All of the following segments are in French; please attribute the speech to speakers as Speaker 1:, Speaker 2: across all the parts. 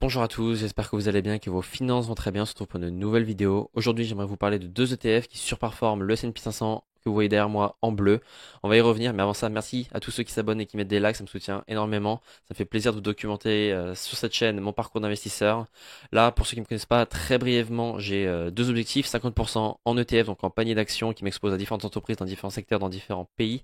Speaker 1: Bonjour à tous, j'espère que vous allez bien, que vos finances vont très bien. On se retrouve pour une nouvelle vidéo. Aujourd'hui, j'aimerais vous parler de deux ETF qui surperforment le S&P 500 que vous voyez derrière moi en bleu. On va y revenir, mais avant ça, merci à tous ceux qui s'abonnent et qui mettent des likes, ça me soutient énormément. Ça me fait plaisir de vous documenter sur cette chaîne mon parcours d'investisseur. Là, pour ceux qui ne me connaissent pas, très brièvement, j'ai deux objectifs, 50% en ETF, donc en panier d'actions qui m'expose à différentes entreprises dans différents secteurs, dans différents pays,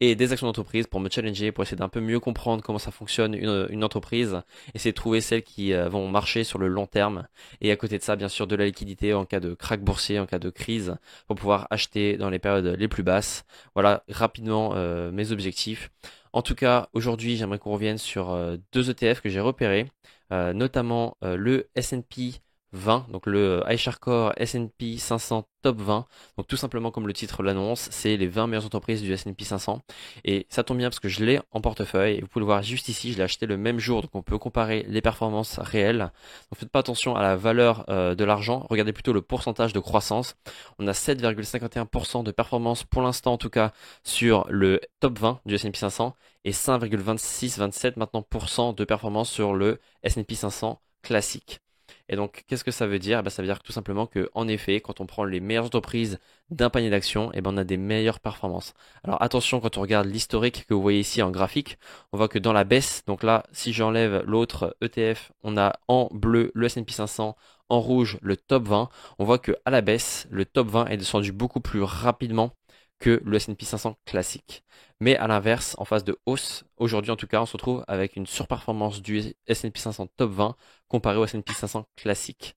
Speaker 1: et des actions d'entreprise pour me challenger, pour essayer d'un peu mieux comprendre comment ça fonctionne une entreprise, essayer de trouver celles qui vont marcher sur le long terme. Et à côté de ça, bien sûr, de la liquidité en cas de krach boursier, en cas de crise, pour pouvoir acheter dans les périodes les plus basses. Voilà rapidement mes objectifs. En tout cas, aujourd'hui, j'aimerais qu'on revienne sur deux ETF que j'ai repérés, notamment le S&P 20, donc le iShares Core S&P 500 Top 20. Donc tout simplement comme le titre l'annonce, c'est les 20 meilleures entreprises du S&P 500. Et ça tombe bien parce que je l'ai en portefeuille. Et vous pouvez le voir juste ici, je l'ai acheté le même jour, donc on peut comparer les performances réelles. Donc faites pas attention à la valeur de l'argent, regardez plutôt le pourcentage de croissance. On a 7,51% de performance pour l'instant en tout cas sur le top 20 du S&P 500 et 5,26-27 maintenant de performance sur le S&P 500 classique. Et donc, qu'est-ce que ça veut dire? Ça veut dire tout simplement que, en effet, quand on prend les meilleures entreprises d'un panier d'actions, on a des meilleures performances. Alors attention, quand on regarde l'historique que vous voyez ici en graphique, on voit que dans la baisse, donc là, si j'enlève l'autre ETF, on a en bleu le S&P 500, en rouge le top 20. On voit que à la baisse, le top 20 est descendu beaucoup plus rapidement que le S&P 500 classique. Mais à l'inverse, en phase de hausse, aujourd'hui en tout cas, on se retrouve avec une surperformance du S&P 500 top 20 comparé au S&P 500 classique.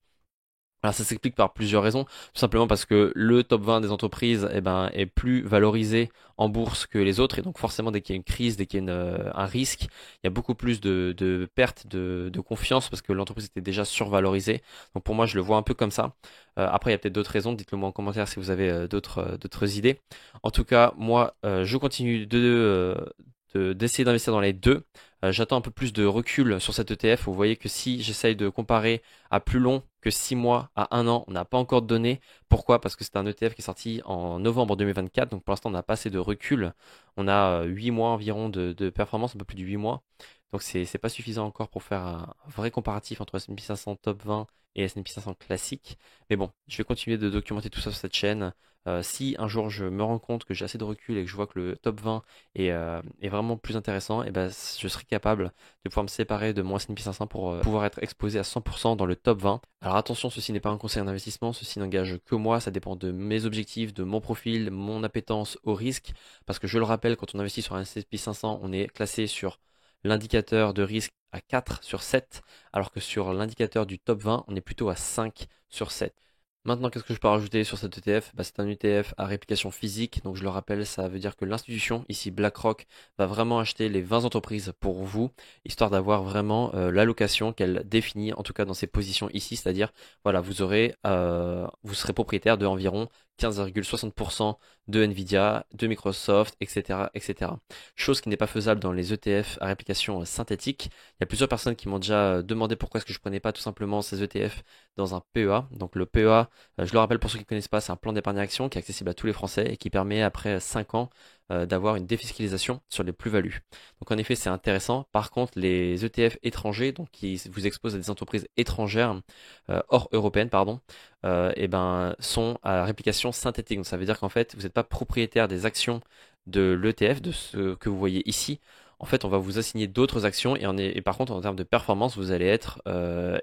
Speaker 1: Alors ça s'explique par plusieurs raisons, tout simplement parce que le top 20 des entreprises est plus valorisé en bourse que les autres, et donc forcément dès qu'il y a une crise, dès qu'il y a un risque, il y a beaucoup plus de pertes de confiance parce que l'entreprise était déjà survalorisée. Donc pour moi je le vois un peu comme ça. Après il y a peut-être d'autres raisons, dites-le moi en commentaire si vous avez d'autres idées. En tout cas moi je continue d'essayer d'investir dans les deux. J'attends un peu plus de recul sur cet ETF. Vous voyez que si j'essaye de comparer à plus long que 6 mois à 1 an, on n'a pas encore de données. Pourquoi? Parce que c'est un ETF qui est sorti en novembre 2024. Donc pour l'instant, on n'a pas assez de recul. On a 8 mois environ de performance, un peu plus de 8 mois. Donc c'est pas suffisant encore pour faire un vrai comparatif entre S&P 500 Top 20 et S&P 500 classique. Mais bon, je vais continuer de documenter tout ça sur cette chaîne. Si un jour je me rends compte que j'ai assez de recul et que je vois que le top 20 est vraiment plus intéressant, je serai capable de pouvoir me séparer de mon S&P 500 pour pouvoir être exposé à 100% dans le top 20. Alors attention, ceci n'est pas un conseil en investissement, ceci n'engage que moi, ça dépend de mes objectifs, de mon profil, mon appétence au risque, parce que je le rappelle, quand on investit sur un S&P 500, on est classé sur l'indicateur de risque à 4 sur 7, alors que sur l'indicateur du top 20, on est plutôt à 5 sur 7. Maintenant, qu'est-ce que je peux rajouter sur cet ETF? C'est un ETF à réplication physique, donc je le rappelle, ça veut dire que l'institution, ici BlackRock, va vraiment acheter les 20 entreprises pour vous, histoire d'avoir vraiment l'allocation qu'elle définit, en tout cas dans ses positions ici, c'est-à-dire, voilà, vous serez propriétaire de environ 15,60% de Nvidia, de Microsoft, etc., etc. Chose qui n'est pas faisable dans les ETF à réplication synthétique. Il y a plusieurs personnes qui m'ont déjà demandé pourquoi est-ce que je prenais pas tout simplement ces ETF dans un PEA. Donc le PEA, je le rappelle pour ceux qui ne connaissent pas, c'est un plan d'épargne action qui est accessible à tous les Français et qui permet après 5 ans d'avoir une défiscalisation sur les plus-values. Donc en effet, c'est intéressant. Par contre, les ETF étrangers, donc qui vous exposent à des entreprises étrangères, hors européennes, pardon, sont à réplication synthétique. Donc ça veut dire qu'en fait, vous n'êtes pas propriétaire des actions de l'ETF, de ce que vous voyez ici. En fait, on va vous assigner d'autres actions et par contre, en termes de performance, vous allez être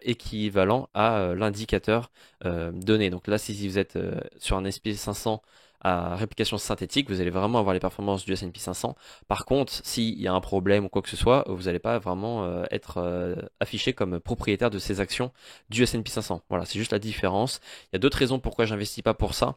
Speaker 1: équivalent à l'indicateur donné. Donc là, si vous êtes sur un SP 500 à réplication synthétique, vous allez vraiment avoir les performances du S&P 500. Par contre, s'il y a un problème ou quoi que ce soit, vous n'allez pas vraiment être affiché comme propriétaire de ces actions du S&P 500. Voilà, c'est juste la différence. Il y a d'autres raisons pourquoi j'investis pas pour ça.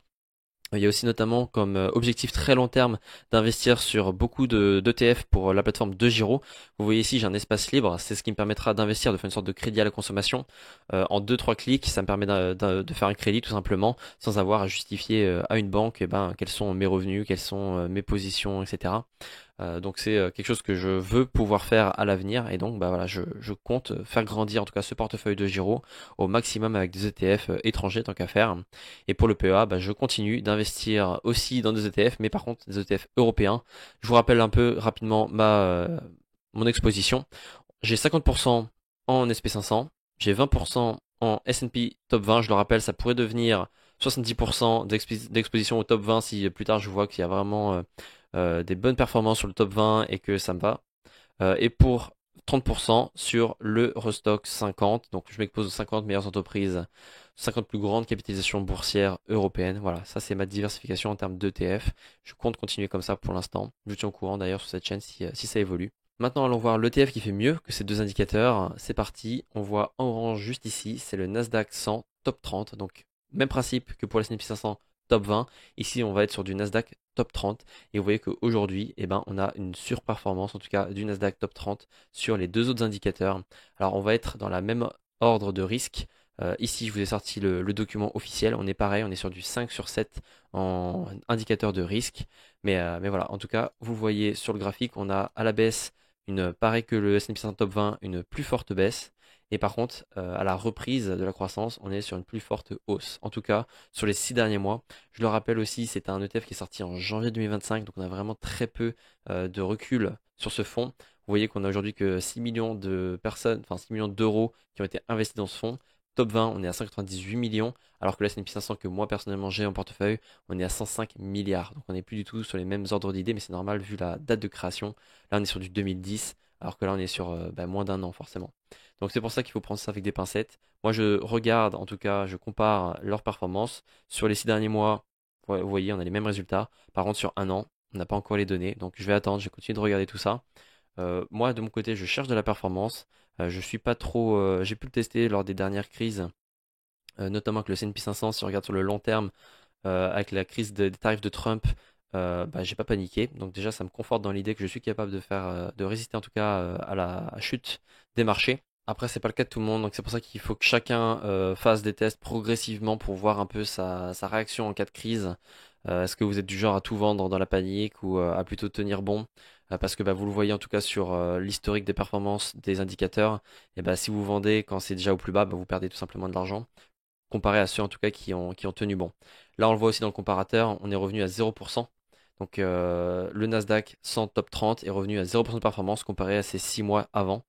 Speaker 1: Il y a aussi notamment comme objectif très long terme d'investir sur beaucoup d'ETF pour la plateforme de Giro. Vous voyez ici, j'ai un espace libre. C'est ce qui me permettra d'investir, de faire une sorte de crédit à la consommation. En deux trois clics, ça me permet de faire un crédit tout simplement sans avoir à justifier à une banque quels sont mes revenus, quelles sont mes positions, etc. Donc c'est quelque chose que je veux pouvoir faire à l'avenir et donc voilà, je compte faire grandir en tout cas ce portefeuille de Giro au maximum avec des ETF étrangers tant qu'à faire. Et pour le PEA, je continue d'investir aussi dans des ETF, mais par contre des ETF européens. Je vous rappelle un peu rapidement mon exposition. J'ai 50% en SP500, J'ai 20% en S&P top 20. Je le rappelle, ça pourrait devenir 70% d'exposition au top 20 si plus tard je vois qu'il y a vraiment des bonnes performances sur le top 20 et que ça me va. Et pour 30% sur le Eurostoxx 50. Donc je m'expose aux 50 meilleures entreprises, 50 plus grandes capitalisations boursières européennes. Voilà, ça c'est ma diversification en termes d'ETF. Je compte continuer comme ça pour l'instant. Je vous tiens au courant d'ailleurs sur cette chaîne si ça évolue. Maintenant, allons voir l'ETF qui fait mieux que ces deux indicateurs. C'est parti. On voit en orange juste ici, c'est le Nasdaq 100 top 30. Donc, même principe que pour le S&P 500 top 20. Ici, on va être sur du Nasdaq top 30. Et vous voyez qu'aujourd'hui, eh ben, on a une surperformance, en tout cas du Nasdaq top 30 sur les deux autres indicateurs. Alors, on va être dans la même ordre de risque. Ici, je vous ai sorti le document officiel. On est pareil, on est sur du 5 sur 7 en indicateur de risque. Mais voilà, en tout cas, vous voyez sur le graphique, on a à la baisse pareil que le S&P 500 top 20, une plus forte baisse. Et par contre, à la reprise de la croissance, on est sur une plus forte hausse. En tout cas, sur les 6 derniers mois. Je le rappelle aussi, c'est un ETF qui est sorti en janvier 2025, donc on a vraiment très peu de recul sur ce fonds. Vous voyez qu'on a aujourd'hui que 6 millions de personnes, enfin 6 millions d'euros qui ont été investis dans ce fonds. Top 20, on est à 198 millions, alors que le S&P 500 que moi personnellement j'ai en portefeuille, on est à 105 milliards. Donc on n'est plus du tout sur les mêmes ordres d'idées, mais c'est normal vu la date de création. Là on est sur du 2010, alors que là on est sur moins d'un an forcément. Donc c'est pour ça qu'il faut prendre ça avec des pincettes. Moi je regarde, en tout cas je compare leurs performances. Sur les 6 derniers mois, vous voyez on a les mêmes résultats. Par contre sur un an, on n'a pas encore les données. Donc je vais attendre, je vais continuer de regarder tout ça. Moi de mon côté je cherche de la performance. Je suis pas trop. J'ai pu le tester lors des dernières crises, notamment avec le S&P 500. Si on regarde sur le long terme, avec la crise des tarifs de Trump, bah, j'ai pas paniqué. Donc déjà, ça me conforte dans l'idée que je suis capable de faire, de résister en tout cas à la chute des marchés. Après, c'est pas le cas de tout le monde, donc c'est pour ça qu'il faut que chacun fasse des tests progressivement pour voir un peu sa réaction en cas de crise. Est-ce que vous êtes du genre à tout vendre dans la panique ou à plutôt tenir bon? Parce que bah, vous le voyez en tout cas sur l'historique des performances des indicateurs, et bah, si vous vendez quand c'est déjà au plus bas, bah, vous perdez tout simplement de l'argent comparé à ceux en tout cas qui ont tenu bon. Là, on le voit aussi dans le comparateur, on est revenu à 0%. Donc le Nasdaq 100 top 30 est revenu à 0% de performance comparé à ses 6 mois avant.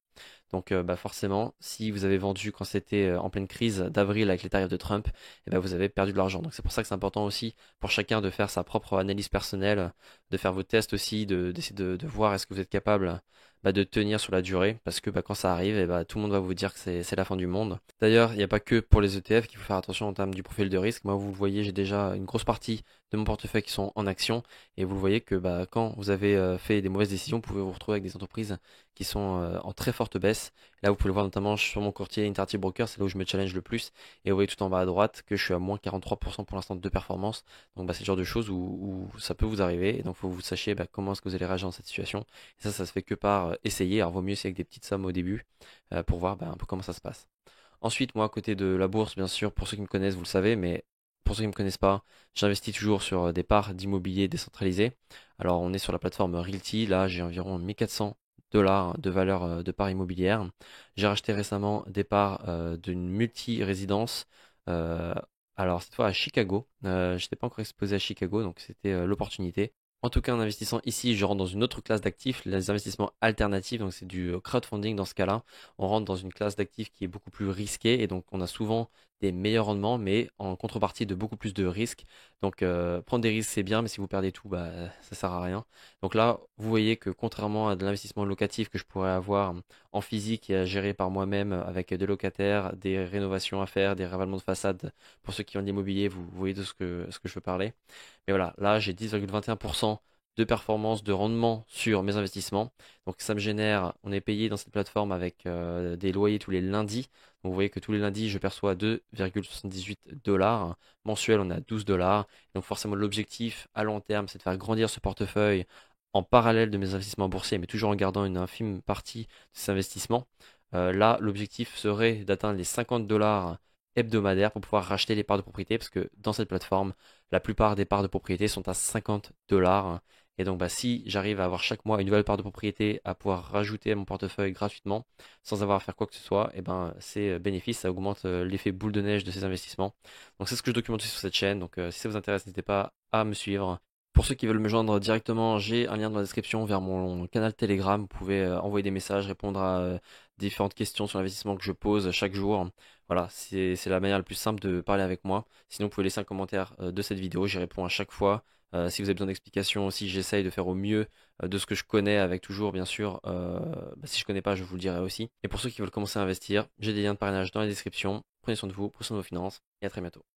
Speaker 1: Donc bah forcément, si vous avez vendu quand c'était en pleine crise d'avril avec les tarifs de Trump, eh ben vous avez perdu de l'argent. Donc c'est pour ça que c'est important aussi pour chacun de faire sa propre analyse personnelle, de faire vos tests aussi, d'essayer de voir est-ce que vous êtes capable de tenir sur la durée. Parce que quand ça arrive, tout le monde va vous dire que c'est la fin du monde. D'ailleurs, il n'y a pas que pour les ETF qu'il faut faire attention en termes du profil de risque. Moi, vous le voyez, j'ai déjà une grosse partie de mon portefeuille qui sont en action. Et vous le voyez que quand vous avez fait des mauvaises décisions, vous pouvez vous retrouver avec des entreprises qui sont en très forte baisse. Là, vous pouvez le voir notamment sur mon courtier Interactive Broker, c'est là où je me challenge le plus. Et vous voyez tout en bas à droite que je suis à moins 43% pour l'instant de performance. Donc c'est le genre de choses où ça peut vous arriver. Et donc il faut que vous sachiez comment est-ce que vous allez réagir dans cette situation. Et ça se fait que par essayer. Alors vaut mieux essayer avec des petites sommes au début pour voir un peu comment ça se passe. Ensuite, moi, à côté de la bourse, bien sûr, pour ceux qui me connaissent, vous le savez, mais pour ceux qui ne me connaissent pas, j'investis toujours sur des parts d'immobilier décentralisées. Alors, on est sur la plateforme Realty. Là, j'ai environ 1400 dollars de valeur de parts immobilières. J'ai racheté récemment des parts d'une multi-résidence. euh, alors, cette fois à Chicago. Je n'étais pas encore exposé à Chicago, donc c'était l'opportunité. En tout cas, en investissant ici, je rentre dans une autre classe d'actifs, les investissements alternatifs. Donc, c'est du crowdfunding dans ce cas-là. On rentre dans une classe d'actifs qui est beaucoup plus risquée et donc on a souvent des meilleurs rendements, mais en contrepartie de beaucoup plus de risques. Donc, prendre des risques, c'est bien, mais si vous perdez tout, ça sert à rien. Donc là, vous voyez que contrairement à de l'investissement locatif que je pourrais avoir en physique et à gérer par moi-même avec des locataires, des rénovations à faire, des ravalements de façade, pour ceux qui ont de l'immobilier, vous voyez de ce que je veux parler. Mais voilà, là j'ai 10,21% de performance, de rendement sur mes investissements. Donc ça me génère, on est payé dans cette plateforme avec des loyers tous les lundis. Donc vous voyez que tous les lundis, je perçois 2,78 dollars. Mensuel, on a 12 dollars. Donc forcément, l'objectif à long terme, c'est de faire grandir ce portefeuille en parallèle de mes investissements boursiers, mais toujours en gardant une infime partie de ces investissements. Là, l'objectif serait d'atteindre les 50 dollars hebdomadaires pour pouvoir racheter les parts de propriété, parce que dans cette plateforme, la plupart des parts de propriété sont à 50 dollars. Et donc, si j'arrive à avoir chaque mois une nouvelle part de propriété à pouvoir rajouter à mon portefeuille gratuitement, sans avoir à faire quoi que ce soit, c'est bénéfice, ça augmente l'effet boule de neige de ces investissements. Donc, c'est ce que je documente aussi sur cette chaîne. Donc, si ça vous intéresse, n'hésitez pas à me suivre. Pour ceux qui veulent me joindre directement, j'ai un lien dans la description vers mon canal Telegram. Vous pouvez envoyer des messages, répondre à différentes questions sur l'investissement que je pose chaque jour. Voilà, c'est la manière la plus simple de parler avec moi. Sinon, vous pouvez laisser un commentaire de cette vidéo, j'y réponds à chaque fois. Si vous avez besoin d'explications aussi, j'essaye de faire au mieux de ce que je connais, avec toujours, bien sûr, si je connais pas, je vous le dirai aussi. Et pour ceux qui veulent commencer à investir, j'ai des liens de parrainage dans la description. Prenez soin de vous, prenez soin de vos finances, et à très bientôt.